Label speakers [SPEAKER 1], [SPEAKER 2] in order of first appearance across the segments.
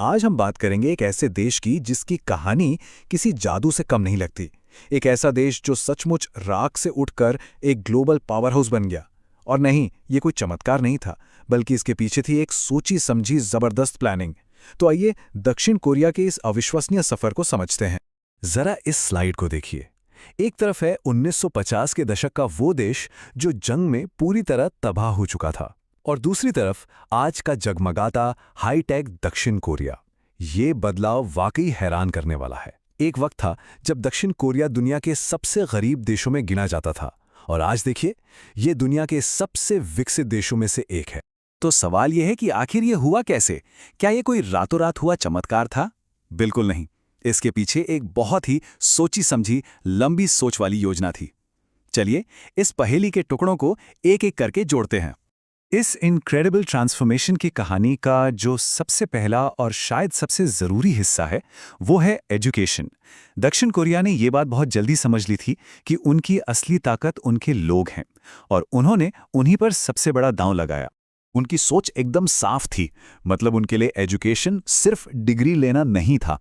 [SPEAKER 1] आज हम बात करेंगे एक ऐसे देश की जिसकी कहानी किसी जादू से कम नहीं लगती। एक ऐसा देश जो सचमुच राख से उठकर एक ग्लोबल पावर हाउस बन गया। और नहीं, ये कोई चमत्कार नहीं था, बल्कि इसके पीछे थी एक सोची समझी जबरदस्त प्लानिंग। तो आइए दक्षिण कोरिया के इस अविश्वसनीय सफर को समझते हैं। जरा इस स्लाइड को देखिए। एक तरफ है 1950 के दशक का वो देश जो जंग में पूरी तरह तबाह हो चुका था, और दूसरी तरफ आज का जगमगाता हाईटेक दक्षिण कोरिया। ये बदलाव वाकई हैरान करने वाला है। एक वक्त था जब दक्षिण कोरिया दुनिया के सबसे गरीब देशों में गिना जाता था, और आज देखिए ये दुनिया के सबसे विकसित देशों में से एक है।
[SPEAKER 2] तो सवाल यह है कि आखिर ये हुआ कैसे? क्या ये कोई रातों रात हुआ चमत्कार था? बिल्कुल नहीं। इसके पीछे एक बहुत ही सोची समझी लंबी सोच वाली योजना थी। चलिए इस पहेली के टुकड़ों को एक एक करके जोड़ते हैं। इस इनक्रेडिबल ट्रांसफॉर्मेशन की कहानी का जो सबसे पहला और शायद सबसे ज़रूरी हिस्सा है वो है एजुकेशन। दक्षिण कोरिया ने ये बात बहुत जल्दी समझ ली थी कि उनकी असली ताकत उनके लोग हैं, और उन्होंने उन्हीं पर सबसे बड़ा दांव लगाया। उनकी सोच एकदम साफ थी, मतलब उनके लिए एजुकेशन सिर्फ डिग्री लेना नहीं था।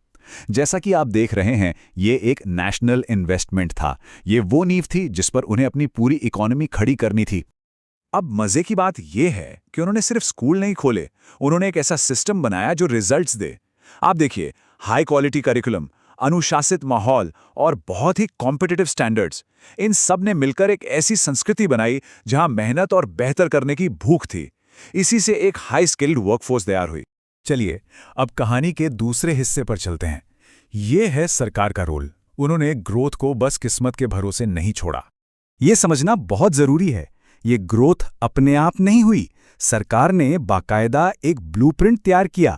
[SPEAKER 2] जैसा कि आप देख रहे हैं, ये एक नेशनल इन्वेस्टमेंट था। ये वो नींव थी जिस पर उन्हें अपनी पूरी इकोनॉमी खड़ी करनी थी। अब मजे की बात यह है कि उन्होंने सिर्फ स्कूल नहीं खोले, उन्होंने एक ऐसा सिस्टम बनाया जो रिजल्ट्स दे। आप देखिए, हाई क्वालिटी करिकुलम, अनुशासित माहौल और बहुत ही कॉम्पिटिटिव स्टैंडर्ड्स, इन सब ने मिलकर एक ऐसी संस्कृति बनाई जहां मेहनत और बेहतर करने की भूख थी। इसी से एक हाई स्किल्ड वर्कफोर्स तैयार हुई।
[SPEAKER 1] चलिए अब कहानी के दूसरे हिस्से पर चलते हैं। ये है सरकार का रोल। उन्होंने ग्रोथ को बस किस्मत के भरोसे नहीं छोड़ा।
[SPEAKER 2] ये समझना बहुत जरूरी है, ये ग्रोथ अपने आप नहीं हुई। सरकार ने बाकायदा एक ब्लूप्रिंट तैयार किया।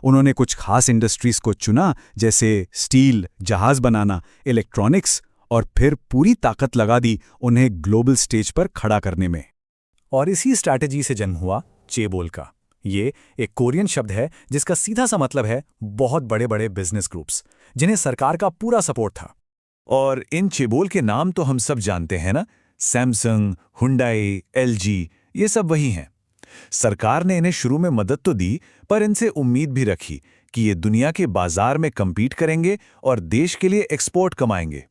[SPEAKER 2] उन्होंने कुछ खास इंडस्ट्रीज को चुना, जैसे स्टील, जहाज बनाना, इलेक्ट्रॉनिक्स, और फिर पूरी ताकत लगा दी उन्हें ग्लोबल स्टेज पर खड़ा करने में।
[SPEAKER 1] और इसी स्ट्रैटेजी से जन्म हुआ चेबोल का। ये एक कोरियन शब्द है जिसका सीधा सा मतलब है बहुत बड़े बड़े बिजनेस ग्रुप्स, जिन्हें सरकार का पूरा सपोर्ट था।
[SPEAKER 2] और इन चेबोल के नाम तो हम सब जानते हैं ना, सैमसंग, हुंडई, एलजी, ये सब वही हैं। सरकार ने इन्हें शुरू में मदद तो दी, पर इनसे उम्मीद भी रखी कि ये दुनिया के बाजार में कम्पीट करेंगे और देश के लिए एक्सपोर्ट कमाएंगे।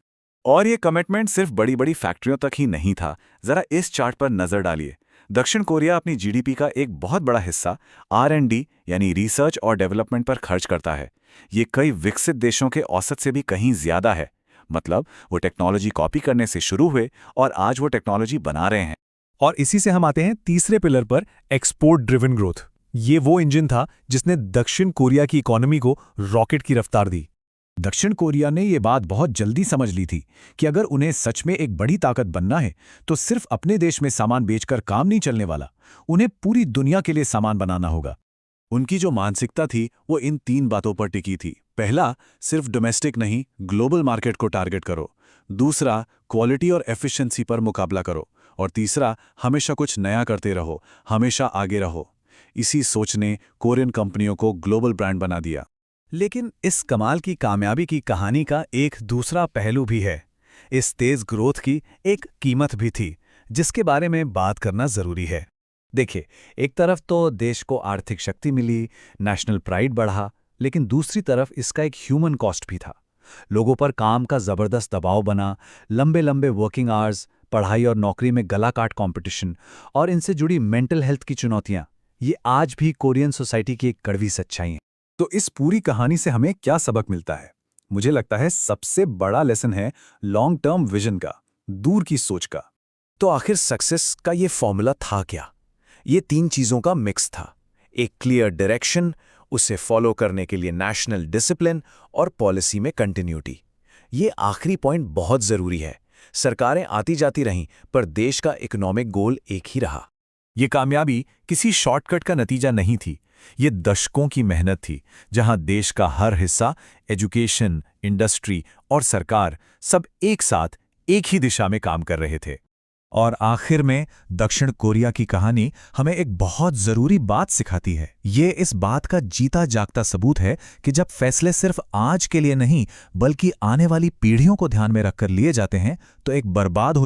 [SPEAKER 2] और ये कमिटमेंट सिर्फ बड़ी बड़ी फैक्ट्रियों तक ही नहीं था। जरा इस चार्ट पर नजर डालिए। दक्षिण कोरिया अपनी जीडीपी का एक बहुत बड़ा हिस्सा R&D यानी रिसर्च और डेवलपमेंट पर खर्च करता है। ये कई विकसित देशों के औसत से भी कहीं ज्यादा है। मतलब वो टेक्नोलॉजी कॉपी करने से शुरू हुए और आज वो टेक्नोलॉजी बना रहे हैं।
[SPEAKER 1] और इसी से हम आते हैं तीसरे पिलर पर, एक्सपोर्ट ड्रिवन ग्रोथ। ये वो इंजन था जिसने दक्षिण कोरिया की इकोनॉमी को रॉकेट की रफ्तार दी।
[SPEAKER 2] दक्षिण कोरिया ने ये बात बहुत जल्दी समझ ली थी कि अगर उन्हें सच में एक बड़ी ताकत बनना है तो सिर्फ अपने देश में सामान बेचकर काम नहीं चलने वाला, उन्हें पूरी दुनिया के लिए सामान बनाना होगा। उनकी जो मानसिकता थी वो इन 3 बातों पर टिकी थी। पहला, सिर्फ डोमेस्टिक नहीं, ग्लोबल मार्केट को टारगेट करो। दूसरा, क्वालिटी और एफिशिएंसी पर मुकाबला करो। और तीसरा, हमेशा कुछ नया करते रहो, हमेशा आगे रहो। इसी सोच ने कोरियन कंपनियों को ग्लोबल ब्रांड बना दिया।
[SPEAKER 1] लेकिन इस कमाल की कामयाबी की कहानी का एक दूसरा पहलू भी है। इस तेज ग्रोथ की एक कीमत भी थी, जिसके बारे में बात करना जरूरी है। देखिए, एक तरफ तो देश को आर्थिक शक्ति मिली, नेशनल प्राइड बढ़ा, लेकिन दूसरी तरफ इसका एक ह्यूमन कॉस्ट भी था। लोगों पर काम का जबरदस्त दबाव बना, लंबे लंबे वर्किंग आवर्स, पढ़ाई और नौकरी में गला काट कंपटीशन, और इनसे जुड़ी मेंटल हेल्थ की चुनौतियां, ये आज भी कोरियन सोसाइटी की एक कड़वी सच्चाई है। तो इस पूरी कहानी से हमें क्या सबक मिलता है? मुझे लगता है सबसे बड़ा लेसन है लॉन्ग टर्म विजन का, दूर की सोच का। तो आखिर सक्सेस का ये फॉर्मूला था क्या? ये 3 चीजों का मिक्स था। एक क्लियर डायरेक्शन, उसे फॉलो करने के लिए नेशनल डिसिप्लिन, और पॉलिसी में कंटिन्यूटी। ये आखिरी पॉइंट बहुत जरूरी है। सरकारें आती जाती रहीं, पर देश का इकोनॉमिक गोल एक ही रहा। ये कामयाबी किसी शॉर्टकट का नतीजा नहीं थी। ये दशकों की मेहनत थी, जहां देश का हर हिस्सा, एजुकेशन, इंडस्ट्री और सरकार सब एक साथ एक ही दिशा में काम कर रहे थे। और आखिर में दक्षिण कोरिया की कहानी हमें एक बहुत जरूरी बात सिखाती है। ये इस बात का जीता जागता सबूत है कि जब फैसले सिर्फ आज के लिए नहीं, बल्कि आने वाली पीढ़ियों को ध्यान में रखकर लिए जाते हैं, तो एक बर्बाद हो